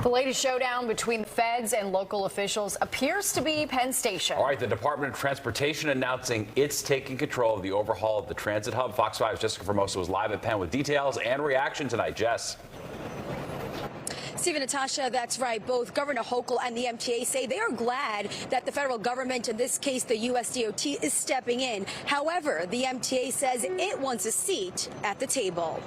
The latest showdown between the feds and local officials appears to be Penn Station. All right, the Department of Transportation announcing it's taking control of the overhaul of the transit hub. Fox 5's Jessica Formoso was live at Penn with details and reaction tonight. Jess. Steve and Natasha, that's right. Both Governor Hochul and the MTA say they are glad that the federal government, in this case the USDOT, is stepping in. However, the MTA says it wants a seat at the table.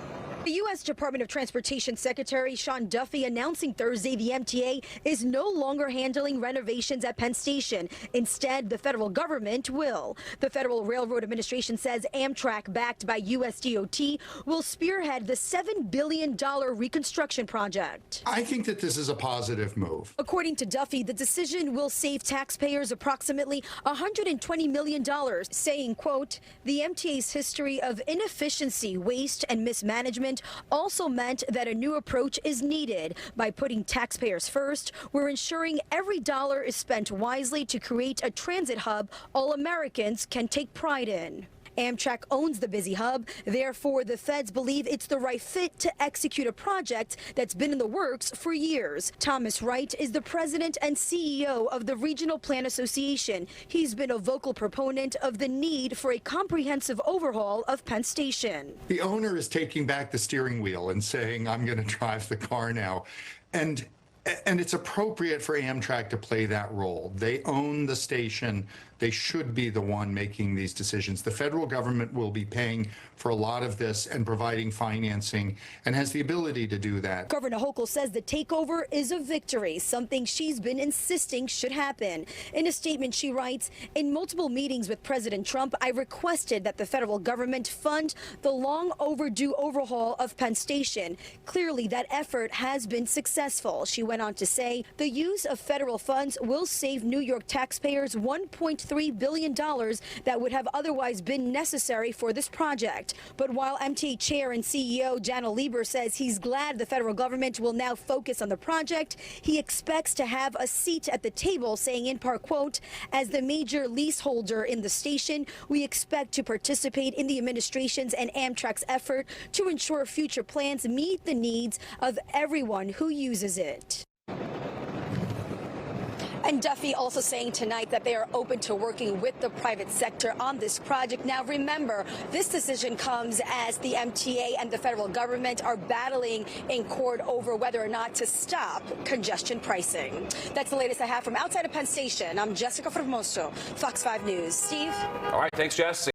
The U.S. Department of Transportation Secretary Sean Duffy announcing Thursday the MTA is no longer handling renovations at Penn Station. Instead, the federal government will. The Federal Railroad Administration says Amtrak, backed by USDOT, will spearhead the $7 billion reconstruction project. I think that this is a positive move. According to Duffy, the decision will save taxpayers approximately $120 million, saying, quote, the MTA's history of inefficiency, waste, and mismanagement also meant that a new approach is needed. By putting taxpayers first, we're ensuring every dollar is spent wisely to create a transit hub all Americans can take pride in. Amtrak owns the busy hub. Therefore, the feds believe it's the right fit to execute a project that's been in the works for years. Thomas Wright is the president and CEO of the Regional Plan Association. He's been a vocal proponent of the need for a comprehensive overhaul of Penn Station. The owner is taking back the steering wheel and saying, I'm going to drive the car now. And it's appropriate for Amtrak to play that role. They own the station. They should be the one making these decisions. The federal government will be paying for a lot of this and providing financing and has the ability to do that. Governor Hochul says the takeover is a victory, something she's been insisting should happen. In a statement, she writes, in multiple meetings with President Trump, I requested that the federal government fund the long overdue overhaul of Penn Station. Clearly, that effort has been successful. She went on to say the use of federal funds will save New York taxpayers $1.3 billion that would have otherwise been necessary for this project. But while MTA Chair and CEO Janno Lieber says he's glad the federal government will now focus on the project, he expects to have a seat at the table, saying in part, quote, as the major leaseholder in the station, we expect to participate in the administration's and Amtrak's effort to ensure future plans meet the needs of everyone who uses it. And Duffy also saying tonight that they are open to working with the private sector on this project. Now, remember, this decision comes as the MTA and the federal government are battling in court over whether or not to stop congestion pricing. That's the latest I have from outside of Penn Station. I'm Jessica Formoso, Fox 5 News. Steve? All right, thanks, Jess.